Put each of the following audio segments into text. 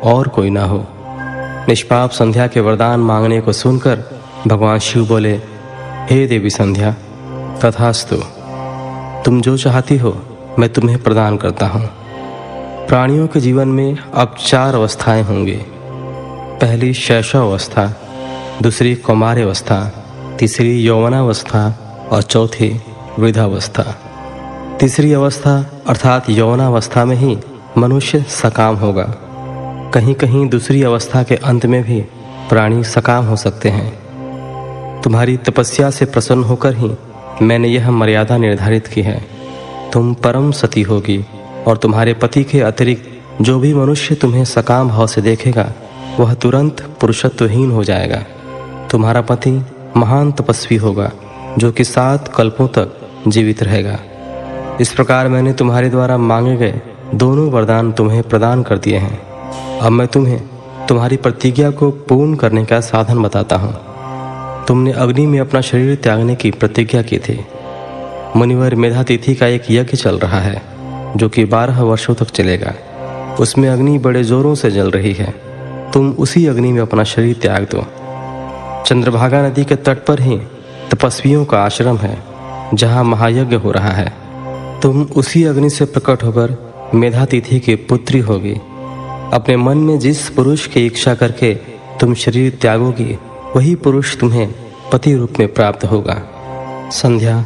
और कोई ना हो। निष्पाप संध्या के वरदान मांगने को सुनकर भगवान शिव बोले, हे देवी संध्या, तथास्तु, तुम जो चाहती हो मैं तुम्हें प्रदान करता हूँ। प्राणियों के जीवन में अब 4 अवस्थाएं होंगी। पहली शैशवावस्था, दूसरी कौमार्यावस्था, तीसरी यौवनावस्था और चौथी वृद्धावस्था। तीसरी अवस्था अर्थात यौवनावस्था में ही मनुष्य सकाम होगा। कहीं कहीं दूसरी अवस्था के अंत में भी प्राणी सकाम हो सकते हैं। तुम्हारी तपस्या से प्रसन्न होकर ही मैंने यह मर्यादा निर्धारित की है। तुम परम सती होगी और तुम्हारे पति के अतिरिक्त जो भी मनुष्य तुम्हें सकाम भाव से देखेगा वह तुरंत पुरुषत्वहीन हो जाएगा। तुम्हारा पति महान तपस्वी होगा जो कि 7 कल्पों तक जीवित रहेगा। इस प्रकार मैंने तुम्हारे द्वारा मांगे गए दोनों वरदान तुम्हें प्रदान कर दिए हैं। अब मैं तुम्हें तुम्हारी प्रतिज्ञा को पूर्ण करने का साधन बताता हूँ। तुमने अग्नि में अपना शरीर त्यागने की प्रतिज्ञा की थी। मुनिवर मेधातिथि का एक यज्ञ चल रहा है जो कि 12 वर्षों तक चलेगा। उसमें अग्नि बड़े जोरों से जल रही है। तुम उसी अग्नि में अपना शरीर त्याग दो। चंद्रभागा नदी के तट पर ही तपस्वियों का आश्रम है जहाँ महायज्ञ हो रहा है। तुम उसी अग्नि से प्रकट होकर मेधातिथि की पुत्री होगी। अपने मन में जिस पुरुष की इच्छा करके तुम शरीर त्यागोगी वही पुरुष तुम्हें पति रूप में प्राप्त होगा। संध्या,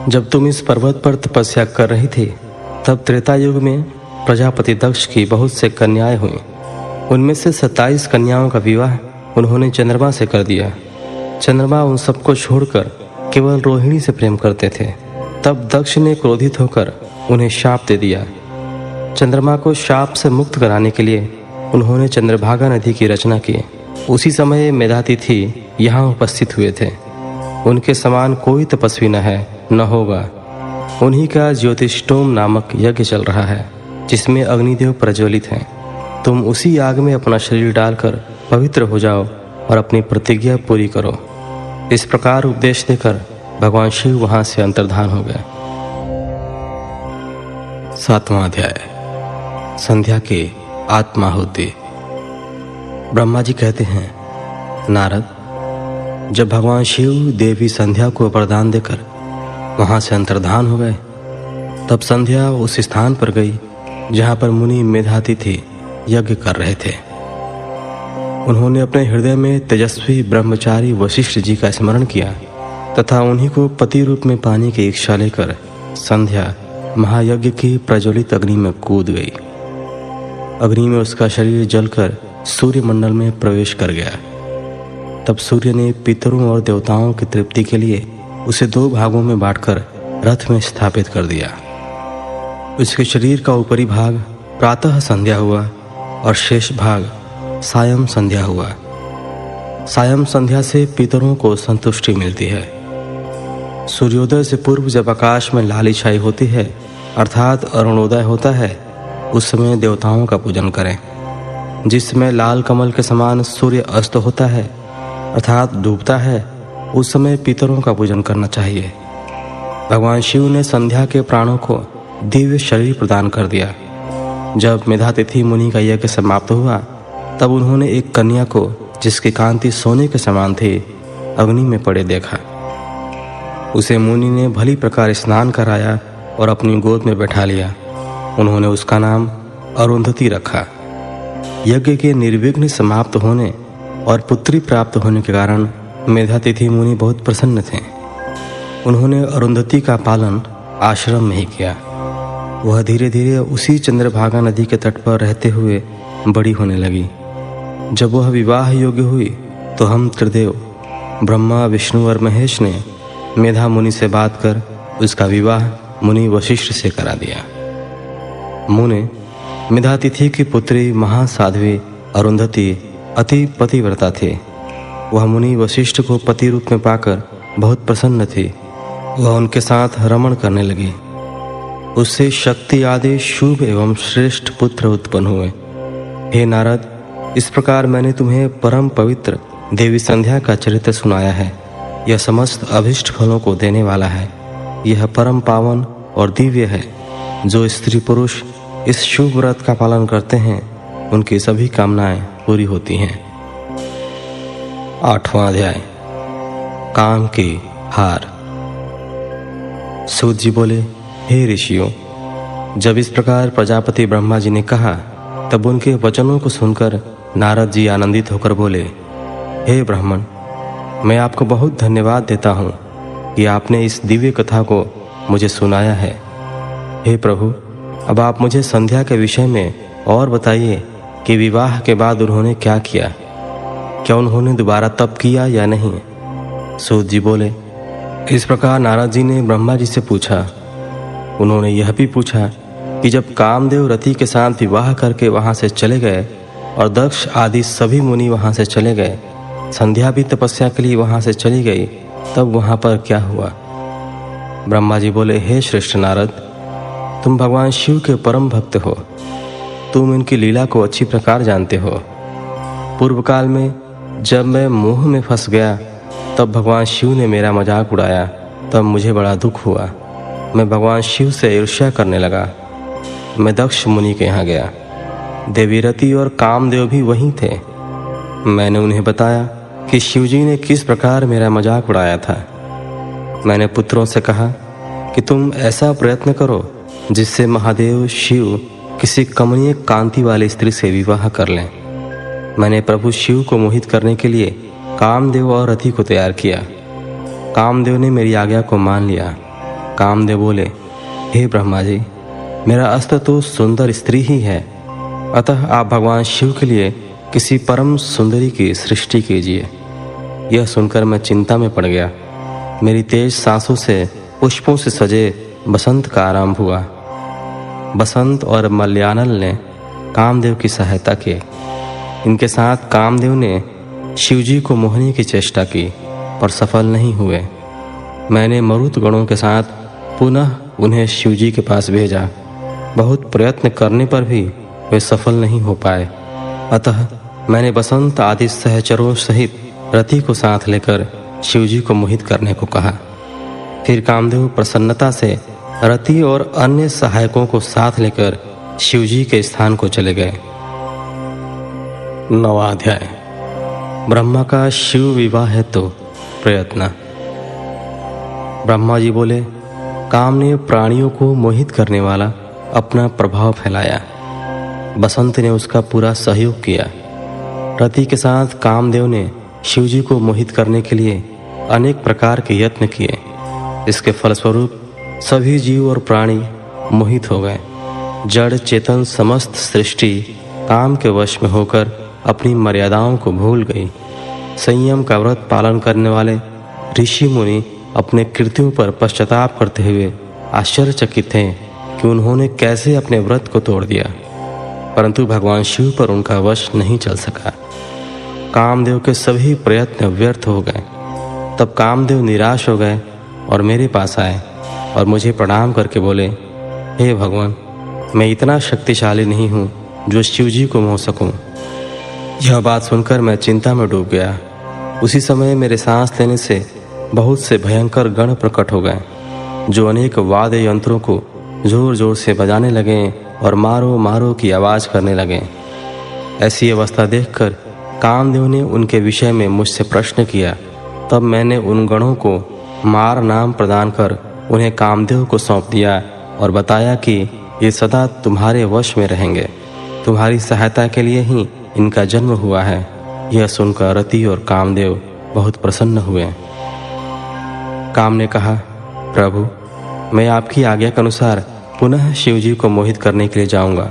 जब तुम इस पर्वत पर तपस्या कर रही थी तब त्रेता युग में प्रजापति दक्ष की बहुत से कन्याएं हुई। उनमें से 27 कन्याओं का विवाह उन्होंने चंद्रमा से कर दिया। चंद्रमा उन सबको छोड़कर केवल रोहिणी से प्रेम करते थे। तब दक्ष ने क्रोधित होकर उन्हें शाप दे दिया। चंद्रमा को शाप से मुक्त कराने के लिए उन्होंने चंद्रभागा नदी की रचना की। उसी समय मेधातिथि यहाँ उपस्थित हुए थे। उनके समान कोई तपस्वी न है न होगा। उन्हीं का ज्योतिष्टोम नामक यज्ञ चल रहा है जिसमें अग्निदेव प्रज्वलित हैं। तुम उसी आग में अपना शरीर डालकर पवित्र हो जाओ और अपनी प्रतिज्ञा पूरी करो। इस प्रकार उपदेश देकर भगवान शिव वहां से अंतर्धान हो गए। 7वां अध्याय, संध्या की आत्माहुति। ब्रह्मा जी कहते हैं, नारद, जब भगवान शिव देवी संध्या को वरदान देकर वहां से अंतर्धान हो गए तब संध्या उस स्थान पर गई जहां पर मुनि मेधातिथि यज्ञ कर रहे थे। उन्होंने अपने हृदय में तेजस्वी ब्रह्मचारी वशिष्ठ जी का स्मरण किया तथा उन्हीं को पति रूप में पाने की इच्छा लेकर संध्या महायज्ञ की प्रज्वलित अग्नि में कूद गई। अग्नि में उसका शरीर जलकर सूर्यमंडल में प्रवेश कर गया। तब सूर्य ने पितरों और देवताओं की तृप्ति के लिए उसे 2 भागों में बांटकर रथ में स्थापित कर दिया। उसके शरीर का ऊपरी भाग प्रातः संध्या हुआ और शेष भाग सायं संध्या हुआ। सायं संध्या से पितरों को संतुष्टि मिलती है। सूर्योदय से पूर्व जब आकाश में लाली छाई होती है अर्थात अरुणोदय होता है, उस समय देवताओं का पूजन करें। जिस समय लाल कमल के समान सूर्य अस्त होता है अर्थात डूबता है, उस समय पितरों का पूजन करना चाहिए। भगवान शिव ने संध्या के प्राणों को दिव्य शरीर प्रदान कर दिया। जब मेधातिथि मुनि का यज्ञ समाप्त हुआ तब उन्होंने एक कन्या को जिसकी कांति सोने के समान थी अग्नि में पड़े देखा। उसे मुनि ने भली प्रकार स्नान कराया और अपनी गोद में बैठा लिया। उन्होंने उसका नाम अरुंधति रखा। यज्ञ के निर्विघ्न समाप्त होने और पुत्री प्राप्त होने के कारण मेधातिथि मुनि बहुत प्रसन्न थे। उन्होंने अरुंधति का पालन आश्रम में ही किया। वह धीरे धीरे उसी चंद्रभागा नदी के तट पर रहते हुए बड़ी होने लगी। जब वह विवाह योग्य हुई तो हम त्रिदेव ब्रह्मा, विष्णु और महेश ने मेधा मुनि से बात कर उसका विवाह मुनि वशिष्ठ से करा दिया। मुनि मेधातिथि की पुत्री महासाध्वी अरुंधति अति पतिव्रता थी। वह मुनि वशिष्ठ को पति रूप में पाकर बहुत प्रसन्न थी। वह उनके साथ रमण करने लगी। उससे शक्ति आदि शुभ एवं श्रेष्ठ पुत्र उत्पन्न हुए। हे नारद, इस प्रकार मैंने तुम्हें परम पवित्र देवी संध्या का चरित्र सुनाया है। यह समस्त अभिष्ट फलों को देने वाला है। यह परम पावन और दिव्य है। जो स्त्री पुरुष इस शुभ व्रत का पालन करते हैं उनकी सभी कामनाएं पूरी होती हैं। 8वां अध्याय, काम की हार। सूत जी बोले, हे ऋषियों, जब इस प्रकार प्रजापति ब्रह्मा जी ने कहा तब उनके वचनों को सुनकर नारद जी आनंदित होकर बोले, हे ब्राह्मण, मैं आपको बहुत धन्यवाद देता हूँ कि आपने इस दिव्य कथा को मुझे सुनाया है। हे प्रभु, अब आप मुझे संध्या के विषय में और बताइए कि विवाह के बाद उन्होंने क्या किया। क्या उन्होंने दोबारा तप किया या नहीं? सूत जी बोले, इस प्रकार नारद जी ने ब्रह्मा जी से पूछा। उन्होंने यह भी पूछा कि जब कामदेव रति के साथ विवाह करके वहाँ से चले गए और दक्ष आदि सभी मुनि वहाँ से चले गए, संध्या भी तपस्या के लिए वहाँ से चली गई, तब वहाँ पर क्या हुआ? ब्रह्मा जी बोले, हे श्रेष्ठ नारद, तुम भगवान शिव के परम भक्त हो, तुम इनकी लीला को अच्छी प्रकार जानते हो। पूर्व काल में जब मैं मोह में फंस गया तब भगवान शिव ने मेरा मजाक उड़ाया, तब मुझे बड़ा दुख हुआ। मैं भगवान शिव से ईर्ष्या करने लगा। मैं दक्ष मुनि के यहाँ गया, देवी रति और कामदेव भी वहीं थे। मैंने उन्हें बताया कि शिवजी ने किस प्रकार मेरा मजाक उड़ाया था। मैंने पुत्रों से कहा कि तुम ऐसा प्रयत्न करो जिससे महादेव शिव किसी कमनीय कांति वाली स्त्री से विवाह कर लें। मैंने प्रभु शिव को मोहित करने के लिए कामदेव और रति को तैयार किया। कामदेव ने मेरी आज्ञा को मान लिया। कामदेव बोले, हे ब्रह्मा जी, मेरा अस्त्र तो सुंदर स्त्री ही है, अतः आप भगवान शिव के लिए किसी परम सुंदरी की सृष्टि कीजिए। यह सुनकर मैं चिंता में पड़ गया। मेरी तेज सांसों से पुष्पों से सजे बसंत का आरंभ हुआ। बसंत और मलयानल ने कामदेव की सहायता की। इनके साथ कामदेव ने शिवजी को मोहने की चेष्टा की पर सफल नहीं हुए। मैंने मरुत गणों के साथ पुनः उन्हें शिवजी के पास भेजा। बहुत प्रयत्न करने पर भी वे सफल नहीं हो पाए। अतः मैंने बसंत आदि सहचरों सहित रति को साथ लेकर शिवजी को मोहित करने को कहा। फिर कामदेव प्रसन्नता से रति और अन्य सहायकों को साथ लेकर शिवजी के स्थान को चले गए। 9वां अध्याय, ब्रह्मा का शिव विवाह है तो प्रयत्न। ब्रह्मा जी बोले, काम ने प्राणियों को मोहित करने वाला अपना प्रभाव फैलाया। बसंत ने उसका पूरा सहयोग किया। रति के साथ कामदेव ने शिवजी को मोहित करने के लिए अनेक प्रकार के यत्न किए। इसके फलस्वरूप सभी जीव और प्राणी मोहित हो गए। जड़ चेतन समस्त सृष्टि काम के वश में होकर अपनी मर्यादाओं को भूल गई। संयम का व्रत पालन करने वाले ऋषि मुनि अपने कृत्यों पर पश्चाताप करते हुए आश्चर्यचकित थे कि उन्होंने कैसे अपने व्रत को तोड़ दिया, परंतु भगवान शिव पर उनका वश नहीं चल सका। कामदेव के सभी प्रयत्न व्यर्थ हो गए। तब कामदेव निराश हो गए और मेरे पास आए और मुझे प्रणाम करके बोले, हे भगवान, मैं इतना शक्तिशाली नहीं हूँ जो शिवजी को मोह सकूं। यह बात सुनकर मैं चिंता में डूब गया। उसी समय मेरे सांस लेने से बहुत से भयंकर गण प्रकट हो गए, जो अनेक वाद्य यंत्रों को जोर जोर से बजाने लगे और मारो मारो की आवाज़ करने लगे। ऐसी अवस्था देखकर कामदेव ने उनके विषय में मुझसे प्रश्न किया। तब मैंने उन गणों को मार नाम प्रदान कर उन्हें कामदेव को सौंप दिया और बताया कि ये सदा तुम्हारे वश में रहेंगे। तुम्हारी सहायता के लिए ही इनका जन्म हुआ है। यह सुनकर रति और कामदेव बहुत प्रसन्न हुए। काम ने कहा, प्रभु, मैं आपकी आज्ञा के अनुसार पुनः शिवजी को मोहित करने के लिए जाऊंगा,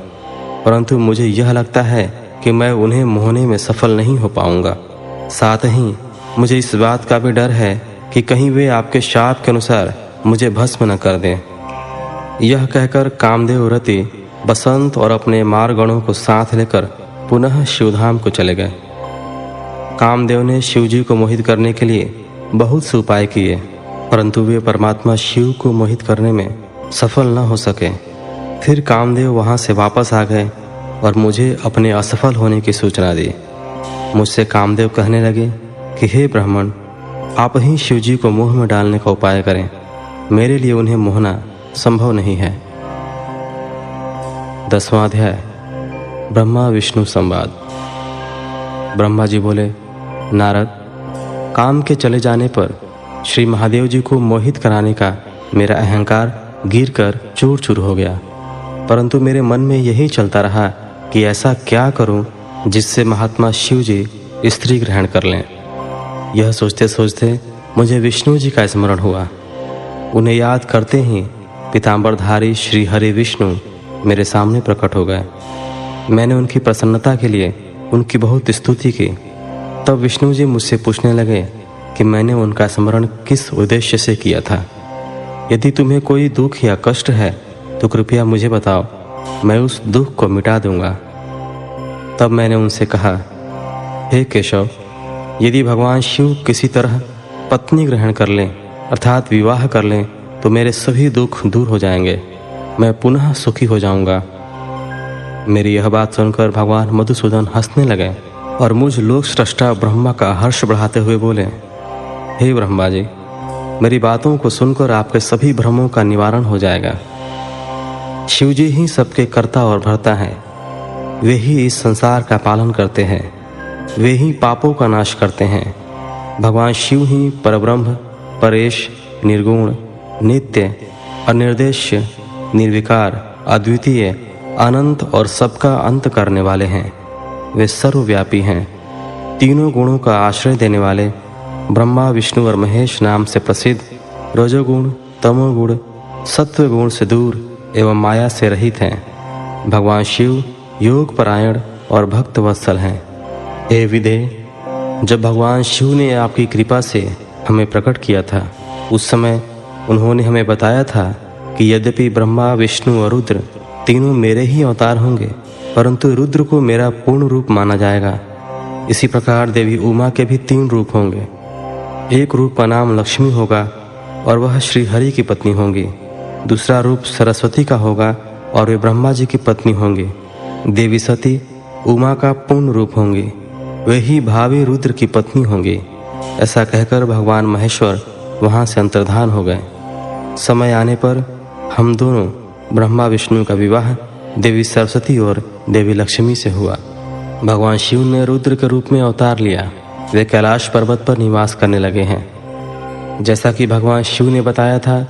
परंतु मुझे यह लगता है कि मैं उन्हें मोहने में सफल नहीं हो पाऊंगा। साथ ही मुझे इस बात का भी डर है कि कहीं वे आपके शाप के अनुसार मुझे भस्म न कर दें। यह कहकर कामदेव रति बसंत और अपने मारगणों को साथ लेकर पुनः शिवधाम को चले गए। कामदेव ने शिवजी को मोहित करने के लिए बहुत से उपाय किए, परंतु वे परमात्मा शिव को मोहित करने में सफल न हो सके। फिर कामदेव वहाँ से वापस आ गए और मुझे अपने असफल होने की सूचना दी। मुझसे कामदेव कहने लगे कि हे ब्राह्मण, आप ही शिवजी को मोह में डालने का उपाय करें। मेरे लिए उन्हें मोहना संभव नहीं है। 10वां अध्याय, ब्रह्मा विष्णु संवाद। ब्रह्मा जी बोले, नारद, काम के चले जाने पर श्री महादेव जी को मोहित कराने का मेरा अहंकार गिरकर चूर चूर हो गया, परंतु मेरे मन में यही चलता रहा कि ऐसा क्या करूं जिससे महात्मा शिव जी स्त्री ग्रहण कर लें। यह सोचते सोचते मुझे विष्णु जी का स्मरण हुआ। उन्हें याद करते ही पीतांबरधारी श्री हरि विष्णु मेरे सामने प्रकट हो गए। मैंने उनकी प्रसन्नता के लिए उनकी बहुत स्तुति की। तब विष्णु जी मुझसे पूछने लगे कि मैंने उनका स्मरण किस उद्देश्य से किया था। यदि तुम्हें कोई दुख या कष्ट है तो कृपया मुझे बताओ, मैं उस दुख को मिटा दूंगा। तब मैंने उनसे कहा, हे केशव, यदि भगवान शिव किसी तरह पत्नी ग्रहण कर लें अर्थात विवाह कर लें तो मेरे सभी दुख दूर हो जाएंगे, मैं पुनः सुखी हो जाऊंगा। मेरी यह बात सुनकर भगवान मधुसूदन हंसने लगे और मुझ लोक सृष्टा ब्रह्मा का हर्ष बढ़ाते हुए बोले, हे ब्रह्मा जी, मेरी बातों को सुनकर आपके सभी भ्रमों का निवारण हो जाएगा। शिव जी ही सबके कर्ता और भर्ता हैं। वे ही इस संसार का पालन करते हैं, वे ही पापों का नाश करते हैं। भगवान शिव ही परब्रह्म, परेश, निर्गुण, नित्य, अनिर्देश्य, निर्विकार, अद्वितीय, अनंत और सबका अंत करने वाले हैं। वे सर्वव्यापी हैं। तीनों गुणों का आश्रय देने वाले ब्रह्मा विष्णु और महेश नाम से प्रसिद्ध रजोगुण, तमोगुण, सत्वगुण से दूर एवं माया से रहित हैं। भगवान शिव योग परायण और भक्त वत्सल हैं। हे विदेह, जब भगवान शिव ने आपकी कृपा से हमें प्रकट किया था, उस समय उन्होंने हमें बताया था कि यद्यपि ब्रह्मा विष्णु और रुद्र तीनों मेरे ही अवतार होंगे, परंतु रुद्र को मेरा पूर्ण रूप माना जाएगा। इसी प्रकार देवी उमा के भी 3 रूप होंगे। एक रूप का नाम लक्ष्मी होगा और वह श्री हरि की पत्नी होंगी। दूसरा रूप सरस्वती का होगा और वे ब्रह्मा जी की पत्नी होंगी। देवी सती उमा का पूर्ण रूप होंगी, वे ही भावी रुद्र की पत्नी होंगी। ऐसा कहकर भगवान महेश्वर वहाँ से अंतर्धान हो गए। समय आने पर हम दोनों ब्रह्मा विष्णु का विवाह देवी सरस्वती और देवी लक्ष्मी से हुआ। भगवान शिव ने रुद्र के रूप में अवतार लिया। वे कैलाश पर्वत पर निवास करने लगे हैं। जैसा कि भगवान शिव ने बताया था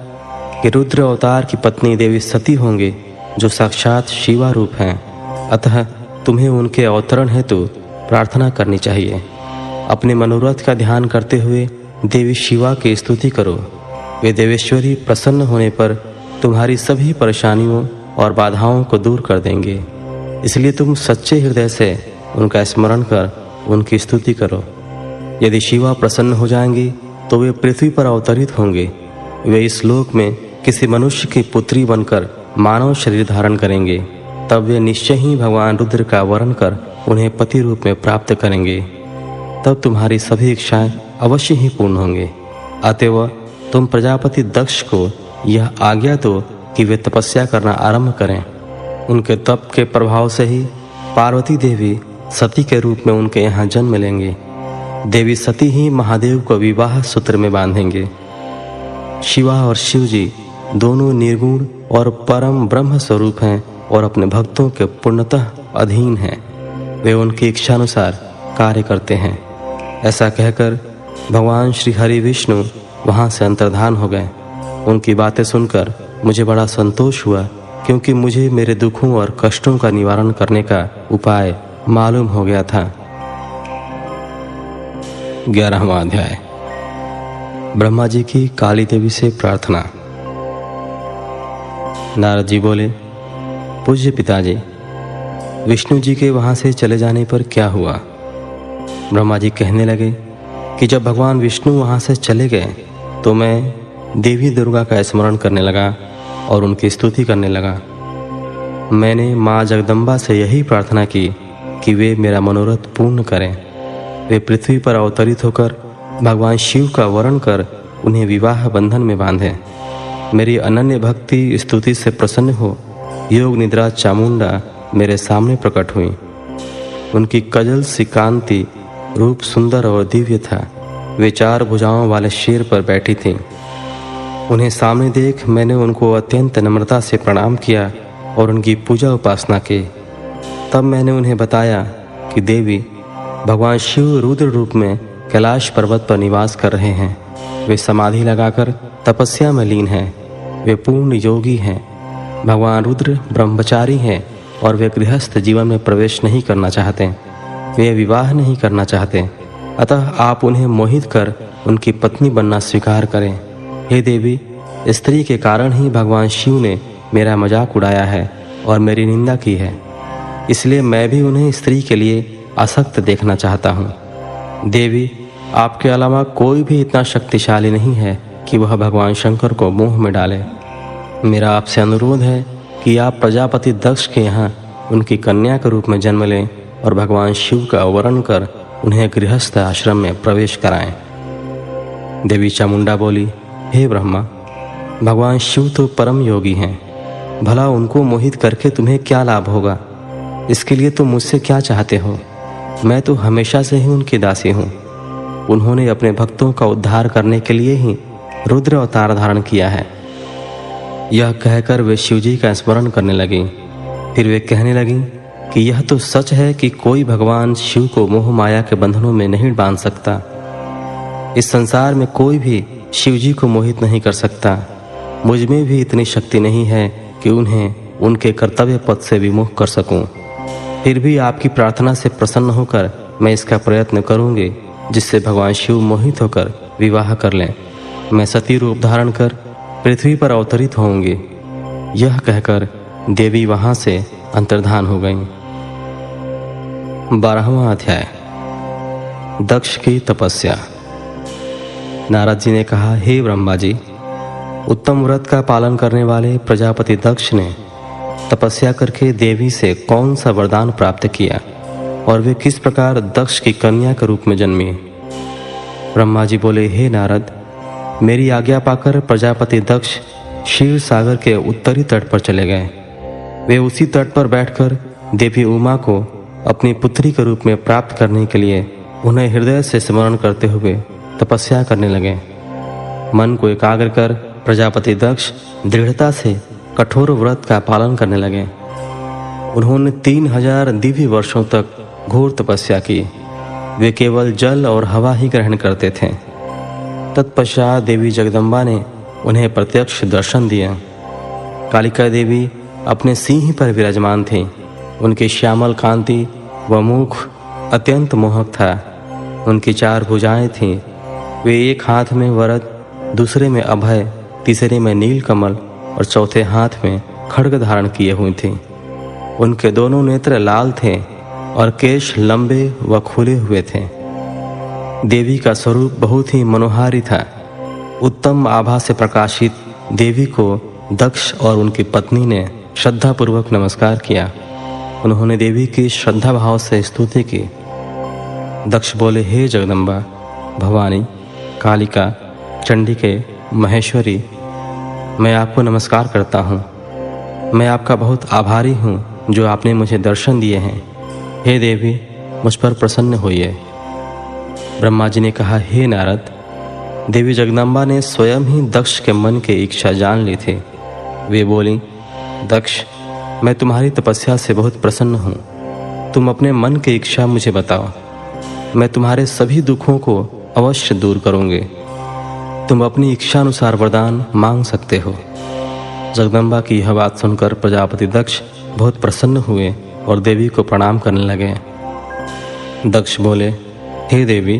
कि रुद्र अवतार की पत्नी देवी सती होंगी, जो साक्षात शिवा रूप हैं। अतः तुम्हें उनके अवतरण हेतु प्रार्थना करनी चाहिए। अपने मनोरथ का ध्यान करते हुए देवी शिवा की स्तुति करो। वे देवेश्वरी प्रसन्न होने पर तुम्हारी सभी परेशानियों और बाधाओं को दूर कर देंगे। इसलिए तुम सच्चे हृदय से उनका स्मरण कर उनकी स्तुति करो। यदि शिवा प्रसन्न हो जाएंगी तो वे पृथ्वी पर अवतरित होंगे। वे इस लोक में किसी मनुष्य की पुत्री बनकर मानव शरीर धारण करेंगे। तब वे निश्चय ही भगवान रुद्र का वरण कर उन्हें पति रूप में प्राप्त करेंगे। तब तुम्हारी सभी इच्छाएं अवश्य ही पूर्ण होंगे। अतएव तुम प्रजापति दक्ष को यह आज्ञा दो कि वे तपस्या करना आरंभ करें। उनके तप के प्रभाव से ही पार्वती देवी सती के रूप में उनके यहाँ जन्म लेंगे। देवी सती ही महादेव को विवाह सूत्र में बांधेंगे। शिवा और शिव जी दोनों निर्गुण और परम ब्रह्म स्वरूप हैं और अपने भक्तों के पूर्णतः अधीन हैं। वे उनकी इच्छानुसार कार्य करते हैं। ऐसा कहकर भगवान श्री हरि विष्णु वहाँ से अंतर्धान हो गए। उनकी बातें सुनकर मुझे बड़ा संतोष हुआ, क्योंकि मुझे मेरे दुखों और कष्टों का निवारण करने का उपाय मालूम हो गया था। 11वां अध्याय। ब्रह्मा जी की काली देवी से प्रार्थना। नारद जी बोले, पूज्य पिताजी, विष्णु जी के वहाँ से चले जाने पर क्या हुआ? ब्रह्मा जी कहने लगे कि जब भगवान विष्णु वहाँ से चले गए तो मैं देवी दुर्गा का स्मरण करने लगा और उनकी स्तुति करने लगा। मैंने माँ जगदम्बा से यही प्रार्थना की कि वे मेरा मनोरथ पूर्ण करें। वे पृथ्वी पर अवतरित होकर भगवान शिव का वरण कर उन्हें विवाह बंधन में बांधें। मेरी अनन्य भक्ति स्तुति से प्रसन्न हो योग निद्रा चामुंडा मेरे सामने प्रकट हुई। उनकी कजल सी कांति रूप सुंदर और दिव्य था। वे 4 भुजाओं वाले शेर पर बैठी थीं। उन्हें सामने देख मैंने उनको अत्यंत नम्रता से प्रणाम किया और उनकी पूजा उपासना की। तब मैंने उन्हें बताया कि देवी, भगवान शिव रुद्र रूप में कैलाश पर्वत पर निवास कर रहे हैं। वे समाधि लगाकर तपस्या में लीन हैं। वे पूर्ण योगी हैं। भगवान रुद्र ब्रह्मचारी हैं और वे गृहस्थ जीवन में प्रवेश नहीं करना चाहते। वे विवाह नहीं करना चाहते। अतः आप उन्हें मोहित कर उनकी पत्नी बनना स्वीकार करें। हे देवी, स्त्री के कारण ही भगवान शिव ने मेरा मजाक उड़ाया है और मेरी निंदा की है। इसलिए मैं भी उन्हें स्त्री के लिए आसक्त देखना चाहता हूँ। देवी, आपके अलावा कोई भी इतना शक्तिशाली नहीं है कि वह भगवान शंकर को मोह में डाले। मेरा आपसे अनुरोध है कि आप प्रजापति दक्ष के यहाँ उनकी कन्या के रूप में जन्म लें और भगवान शिव का वर्ण कर उन्हें गृहस्थ आश्रम में प्रवेश कराएं। देवी चामुंडा बोली, हे ब्रह्मा, भगवान शिव तो परम योगी हैं। भला उनको मोहित करके तुम्हें क्या लाभ होगा? इसके लिए तुम मुझसे क्या चाहते हो? मैं तो हमेशा से ही उनकी दासी हूँ। उन्होंने अपने भक्तों का उद्धार करने के लिए ही रुद्र अवतार धारण किया है। यह कहकर वे शिवजी का स्मरण करने लगीं। फिर वे कहने लगीं कि यह तो सच है कि कोई भगवान शिव को मोह माया के बंधनों में नहीं बांध सकता। इस संसार में कोई भी शिवजी को मोहित नहीं कर सकता। मुझ में भी इतनी शक्ति नहीं है कि उन्हें उनके कर्तव्य पथ से विमुख कर सकूं। फिर भी आपकी प्रार्थना से प्रसन्न होकर मैं इसका प्रयत्न करूंगी, जिससे भगवान शिव मोहित होकर विवाह कर लें। मैं सती रूप धारण कर पृथ्वी पर अवतरित होंगी। यह कहकर देवी वहां से अंतर्धान हो गईं। 12वां अध्याय, दक्ष की तपस्या। नारद जी ने कहा, हे ब्रह्मा जी, उत्तम व्रत का पालन करने वाले प्रजापति दक्ष ने तपस्या करके देवी से कौन सा वरदान प्राप्त किया और वे किस प्रकार दक्ष की कन्या के रूप में जन्मी? ब्रह्मा जी बोले, हे नारद, मेरी आज्ञा पाकर प्रजापति दक्ष क्षीर सागर के उत्तरी तट पर चले गए। वे उसी तट पर बैठकर देवी उमा को अपनी पुत्री के रूप में प्राप्त करने के लिए उन्हें हृदय से स्मरण करते हुए तपस्या करने लगे। मन को एकाग्र कर प्रजापति दक्ष दृढ़ता से कठोर व्रत का पालन करने लगे। उन्होंने 3000 दिव्य वर्षों तक घोर तपस्या की। वे केवल जल और हवा ही ग्रहण करते थे। तत्पश्चात देवी जगदम्बा ने उन्हें प्रत्यक्ष दर्शन दिया। कालिका देवी अपने सिंह पर विराजमान थी। उनकी श्यामल कांति व मुख अत्यंत मोहक था। उनकी 4 भुजाएं थीं। वे एक हाथ में वरद, दूसरे में अभय, तीसरे में नील कमल और चौथे हाथ में खड्ग धारण किए हुई थीं। उनके दोनों नेत्र लाल थे और केश लंबे व खुले हुए थे। देवी का स्वरूप बहुत ही मनोहारी था। उत्तम आभा से प्रकाशित देवी को दक्ष और उनकी पत्नी ने श्रद्धापूर्वक नमस्कार किया। उन्होंने देवी की श्रद्धा भाव से स्तुति की। दक्ष बोले, हे जगदम्बा, भवानी, कालिका, चंडिके, महेश्वरी, मैं आपको नमस्कार करता हूँ। मैं आपका बहुत आभारी हूँ जो आपने मुझे दर्शन दिए हैं। हे देवी, मुझ पर प्रसन्न होइए। ब्रह्मा जी ने कहा, हे नारद, देवी जगदम्बा ने स्वयं ही दक्ष के मन की इच्छा जान ली थी। वे बोली, दक्ष, मैं तुम्हारी तपस्या से बहुत प्रसन्न हूँ। तुम अपने मन की इच्छा मुझे बताओ। मैं तुम्हारे सभी दुखों को अवश्य दूर करूँगी। तुम अपनी इच्छा अनुसार वरदान मांग सकते हो। जगदम्बा की यह बात सुनकर प्रजापति दक्ष बहुत प्रसन्न हुए और देवी को प्रणाम करने लगे। दक्ष बोले, हे देवी,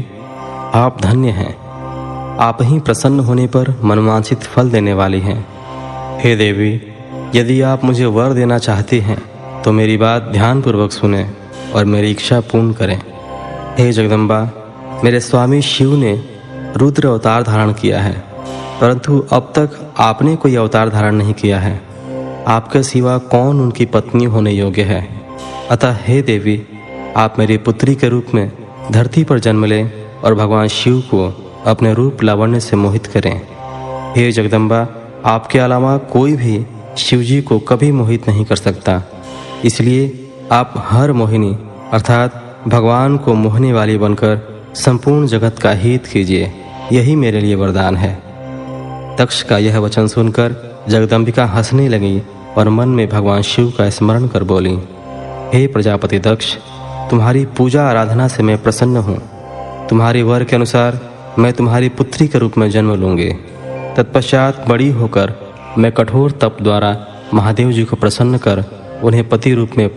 आप धन्य हैं। आप ही प्रसन्न होने पर मनवांछित फल देने वाली हैं। हे देवी, यदि आप मुझे वर देना चाहती हैं तो मेरी बात ध्यानपूर्वक सुने और मेरी इच्छा पूर्ण करें। हे जगदम्बा, मेरे स्वामी शिव ने रुद्र अवतार धारण किया है, परंतु अब तक आपने कोई अवतार धारण नहीं किया है। आपके सिवा कौन उनकी पत्नी होने योग्य है? अतः हे देवी, आप मेरी पुत्री के रूप में धरती पर जन्म लें और भगवान शिव को अपने रूप लावण्य से मोहित करें। हे जगदम्बा, आपके अलावा कोई भी शिवजी को कभी मोहित नहीं कर सकता। इसलिए आप हर मोहिनी अर्थात भगवान को मोहने वाली बनकर संपूर्ण जगत का हित कीजिए। यही मेरे लिए वरदान है। दक्ष का यह वचन सुनकर जगदम्बिका हंसने लगी और मन में भगवान शिव का स्मरण कर बोली, हे प्रजापति दक्ष, तुम्हारी पूजा आराधना से मैं प्रसन्न हूँ। तुम्हारे वर के अनुसार मैं तुम्हारी पुत्री के रूप में जन्म लूँगी। तत्पश्चात बड़ी होकर मैं कठोर तप द्वारा महादेव जी को प्रसन्न कर उन्हें पति रूप में